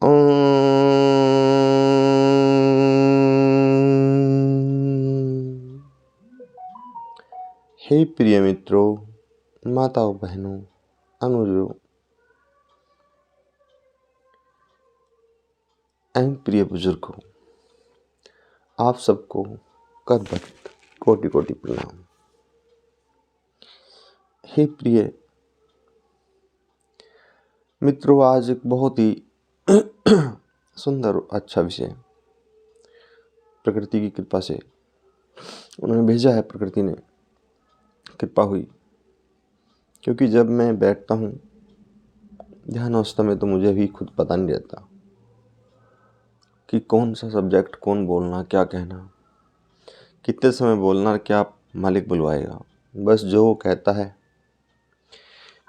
ओम। हे प्रिय मित्रों, माताओं, बहनों, अनुजों एवं प्रिय बुजुर्गों, आप सबको करबद्ध कोटि कोटि प्रणाम। हे प्रिय मित्रों, आज एक बहुत ही सुंदर अच्छा विषय प्रकृति की कृपा से उन्होंने भेजा है। प्रकृति ने कृपा हुई, क्योंकि जब मैं बैठता हूँ ध्यान अवस्था में तो मुझे भी खुद पता नहीं रहता कि कौन सा सब्जेक्ट, कौन बोलना, क्या कहना, कितने समय बोलना, क्या मालिक बुलवाएगा। बस जो वो कहता है,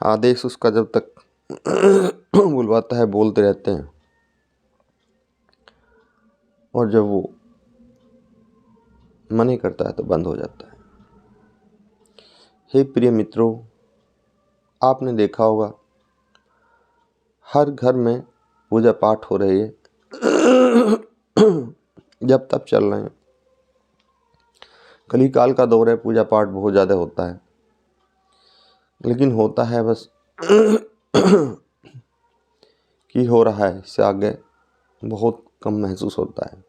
आदेश उसका जब तक बुलवाता है बोलते रहते हैं, और जब वो मना करता है तो बंद हो जाता है। हे प्रिय मित्रों, आपने देखा होगा हर घर में पूजा पाठ हो रही है, जब तब चल रहे हैं। कलिकाल का दौर है, पूजा पाठ बहुत ज़्यादा होता है, लेकिन होता है बस कि हो रहा है, इससे आगे बहुत कम महसूस होता है।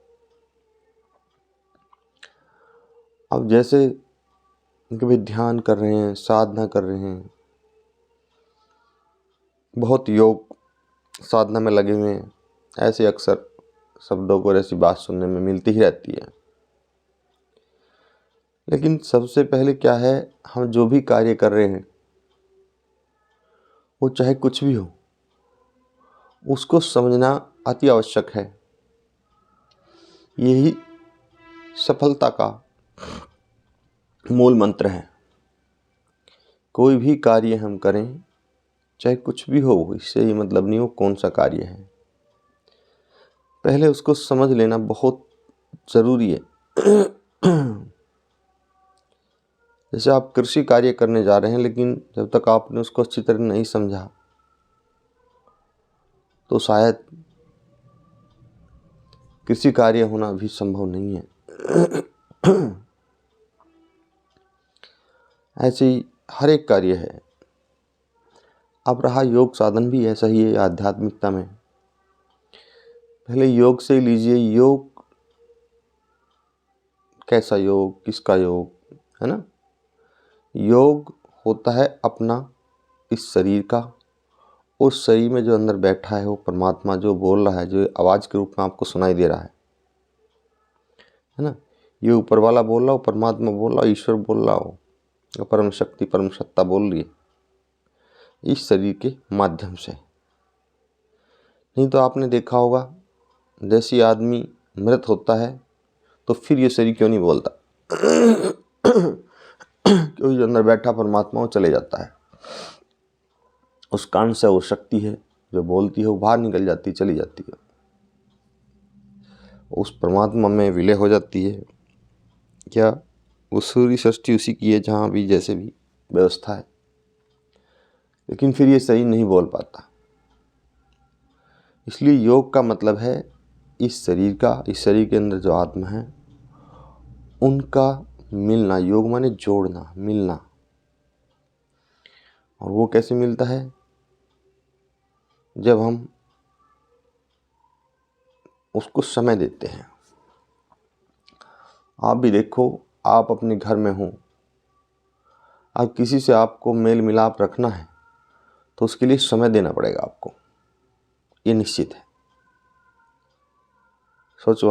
अब जैसे कभी ध्यान कर रहे हैं, साधना कर रहे हैं, बहुत योग साधना में लगे हुए हैं, ऐसे अक्सर शब्दों को ऐसी बात सुनने में मिलती ही रहती है। लेकिन सबसे पहले क्या है, हम जो भी कार्य कर रहे हैं वो चाहे कुछ भी हो, उसको समझना अति आवश्यक है। यही सफलता का मूल मंत्र है। कोई भी कार्य हम करें, चाहे कुछ भी हो, इससे ये मतलब नहीं हो कौन सा कार्य है, पहले उसको समझ लेना बहुत ज़रूरी है। जैसे आप कृषि कार्य करने जा रहे हैं, लेकिन जब तक आपने उसको अच्छी तरह नहीं समझा तो शायद कृषि कार्य होना भी संभव नहीं है। ऐसे ही हर एक कार्य है। अब रहा योग साधन भी ऐसा ही है आध्यात्मिकता में। पहले योग से लीजिए, योग कैसा योग, किसका योग, है ना। योग होता है अपना इस शरीर का, उस शरीर में जो अंदर बैठा है वो परमात्मा जो बोल रहा है, जो आवाज़ के रूप में आपको सुनाई दे रहा है ना। ये ऊपर वाला बोल रहा हो, परमात्मा बोल रहा हो, ईश्वर बोल रहा हो, परम शक्ति परम सत्ता बोल रही है इस शरीर के माध्यम से। नहीं तो आपने देखा होगा, जैसे आदमी मृत होता है तो फिर ये शरीर क्यों नहीं बोलता, क्योंकि जो अंदर बैठा परमात्मा वो चले जाता है। उस कान से वो शक्ति है जो बोलती है, वो बाहर निकल जाती, चली जाती है, उस परमात्मा में विलय हो जाती है। क्या वो सूर्य सृष्टि उसी की है, जहाँ भी जैसे भी व्यवस्था है, लेकिन फिर ये सही नहीं बोल पाता। इसलिए योग का मतलब है इस शरीर का, इस शरीर के अंदर जो आत्मा है उनका मिलना। योग माने जोड़ना, मिलना। और वो कैसे मिलता है, जब हम उसको समय देते हैं। आप भी देखो, आप अपने घर में हो, अब किसी से आपको मेल मिलाप रखना है तो उसके लिए समय देना पड़ेगा आपको, ये निश्चित है। सोचो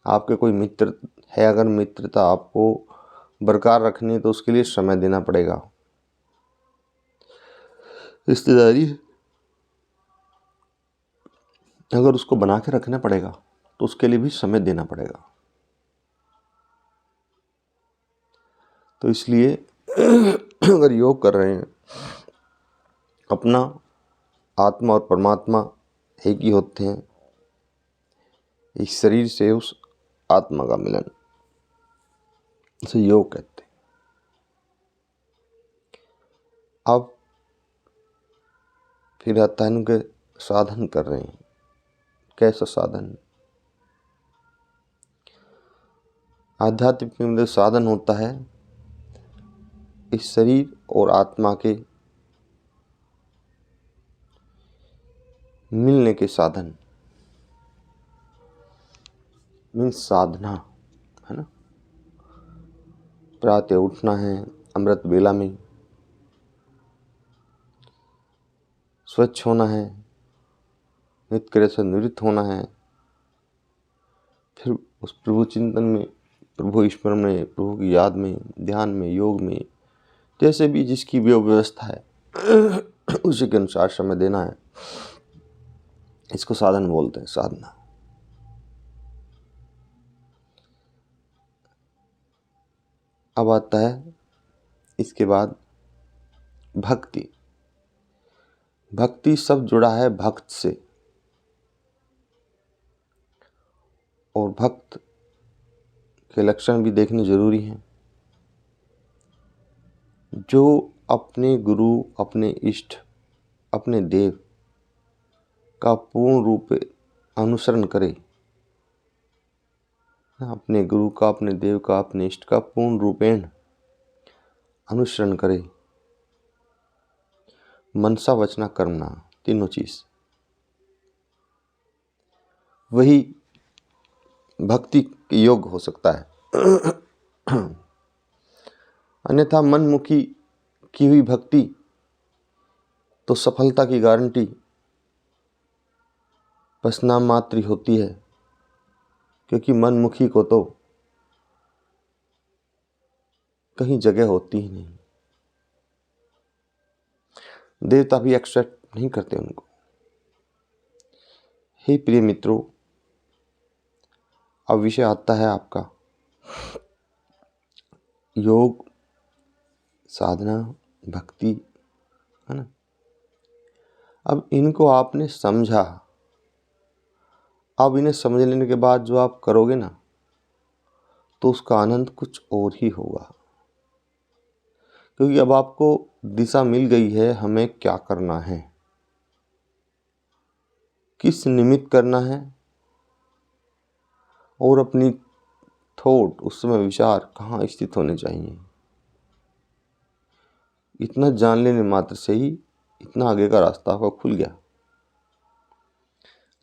आपके कोई मित्र है, अगर मित्रता आपको बरकरार रखनी है तो उसके लिए समय देना पड़ेगा। रिश्तेदारी अगर उसको बना के रखना पड़ेगा तो उसके लिए भी समय देना पड़ेगा। तो इसलिए अगर योग कर रहे हैं, अपना आत्मा और परमात्मा एक ही होते हैं, इस शरीर से उस आत्मा का मिलन, इसे योग कहते हैं। अब फिर आता है उनके साधन कर रहे हैं, कैसा साधन? आध्यात्मिक में साधन होता है इस शरीर और आत्मा के मिलने के साधन, मीन्स साधना, है ना। प्रातः उठना है अमृत बेला में, स्वच्छ होना है, नित्य क्रिया से निवृत्त होना है, फिर उस प्रभु चिंतन में, प्रभु स्मरण में, प्रभु की याद में, ध्यान में, योग में, जैसे भी जिसकी व्यवस्था है उसी के अनुसार समय देना है। इसको साधन बोलते हैं, साधना। अब आता है इसके बाद भक्ति। भक्ति सब जुड़ा है भक्त से, और भक्त के लक्षण भी देखने जरूरी हैं। जो अपने गुरु, अपने इष्ट, अपने देव का पूर्ण रूप अनुसरण करे, अपने गुरु का, अपने देव का, अपने इष्ट का पूर्ण रूपेण अनुसरण करे, मनसा वचना कर्मणा, तीनों चीज, वही भक्ति के योग हो सकता है। अन्यथा मनमुखी की हुई भक्ति तो सफलता की गारंटी बस नाम मात्र होती है, क्योंकि मनमुखी को तो कहीं जगह होती ही नहीं। देवता भी एक्सेप्ट नहीं करते उनको। हे प्रिय मित्रों, अब विषय आता है आपका योग, साधना, भक्ति, है ना। अब इनको आपने समझा, अब इन्हें समझ लेने के बाद जो आप करोगे ना, तो उसका आनंद कुछ और ही होगा। क्योंकि अब आपको दिशा मिल गई है, हमें क्या करना है, किस निमित्त करना है, और अपनी थॉट, उस समय विचार कहाँ स्थित होने चाहिए। इतना जान लेने मात्र से ही इतना आगे का रास्ता आपका खुल गया।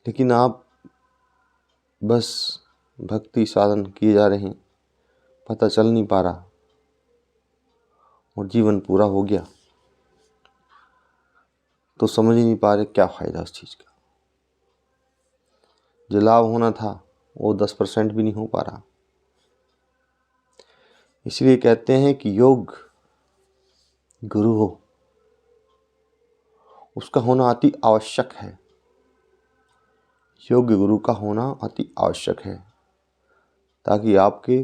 लेकिन आप बस भक्ति साधन किए जा रहे हैं, पता चल नहीं पा रहा, और जीवन पूरा हो गया तो समझ ही नहीं पा रहे क्या फायदा उस चीज का। जो लाभ होना था वो 10% भी नहीं हो पा रहा। इसलिए कहते हैं कि योग गुरु हो, उसका होना अति आवश्यक है। योग्य गुरु का होना अति आवश्यक है, ताकि आपके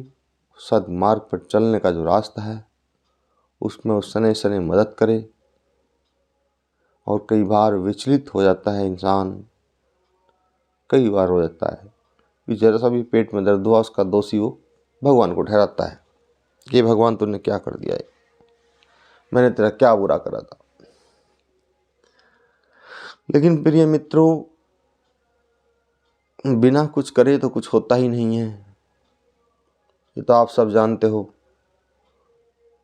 सद्मार्ग पर चलने का जो रास्ता है उसमें वो सने सने मदद करे। और कई बार विचलित हो जाता है इंसान, कई बार हो जाता है कि जरा सा भी पेट में दर्द हुआ, उसका दोषी वो भगवान को ठहराता है कि भगवान तूने क्या कर दिया है, मैंने तेरा क्या बुरा करा था। लेकिन प्रिय मित्रों, बिना कुछ करे तो कुछ होता ही नहीं है। ये तो आप सब जानते हो,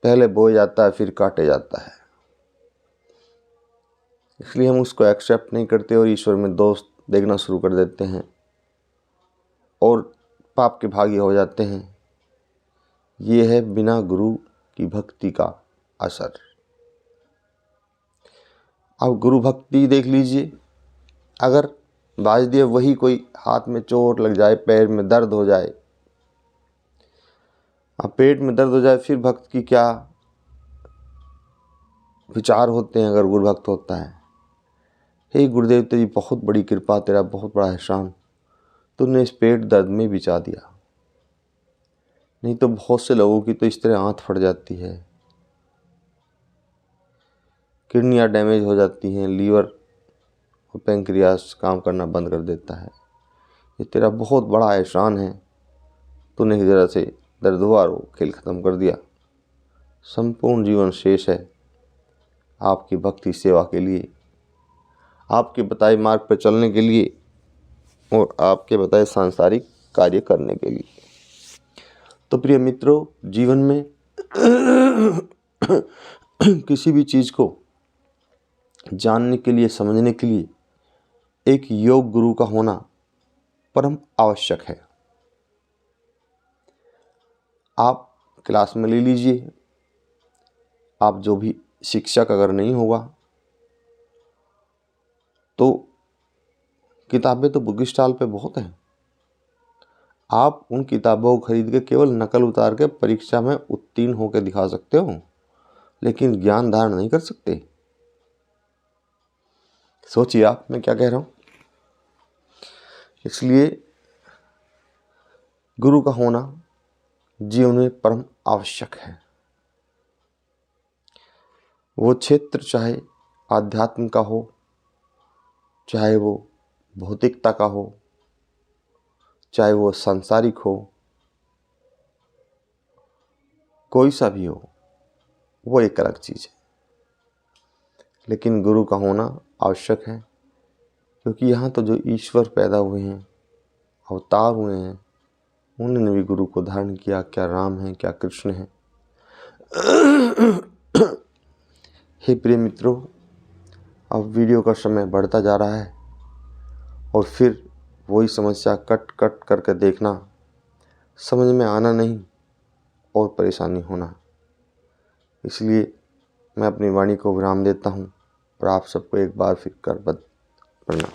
पहले बोया जाता है फिर काटे जाता है। इसलिए हम उसको एक्सेप्ट नहीं करते और ईश्वर में दोष देखना शुरू कर देते हैं और पाप के भागी हो जाते हैं। ये है बिना गुरु की भक्ति का असर। अब गुरु भक्ति देख लीजिए, अगर वासुदेव वही कोई हाथ में चोट लग जाए, पैर में दर्द हो जाए, अब पेट में दर्द हो जाए, फिर भक्त की क्या विचार होते हैं अगर गुरु भक्त होता है। हे गुरुदेव, तेरी बहुत बड़ी कृपा, तेरा बहुत बड़ा एहसान, तूने इस पेट दर्द में बचा दिया। नहीं तो बहुत से लोगों की तो इस तरह आंत फट जाती है, किडनियाँ डैमेज हो जाती हैं, लीवर और पैंक्रियास काम करना बंद कर देता है। ये तेरा बहुत बड़ा एहसान है, तूने जरा से दर्द हुआ और खेल ख़त्म कर दिया। संपूर्ण जीवन शेष है आपकी भक्ति सेवा के लिए, आपके बताए मार्ग पर चलने के लिए। और आपके बताए सांसारिक कार्य करने के लिए। तो प्रिय मित्रों, जीवन में किसी भी चीज़ को जानने के लिए, समझने के लिए एक योग गुरु का होना परम आवश्यक है। आप क्लास में ले लीजिए, आप जो भी शिक्षक अगर नहीं होगा तो किताबें तो बुक स्टॉल पे बहुत हैं। आप उन किताबों को खरीद के केवल नकल उतार के परीक्षा में उत्तीर्ण होकर दिखा सकते हो, लेकिन ज्ञान धारण नहीं कर सकते। सोचिए आप मैं क्या कह रहा हूँ। इसलिए गुरु का होना जीवन में परम आवश्यक है। वो क्षेत्र चाहे आध्यात्म का हो, चाहे वो भौतिकता का हो, चाहे वो सांसारिक हो, कोई सा भी हो, वो एक अलग चीज़ है। लेकिन गुरु का होना आवश्यक है, क्योंकि यहाँ तो जो ईश्वर पैदा हुए हैं, अवतार हुए हैं, उन्होंने भी गुरु को धारण किया। क्या राम है, क्या कृष्ण है। हे प्रिय मित्रों, अब वीडियो का समय बढ़ता जा रहा है और फिर वही समस्या कट कट करके देखना, समझ में आना नहीं और परेशानी होना। इसलिए मैं अपनी वाणी को विराम देता हूँ और आप सबको एक बार फिर कर प्रणाम।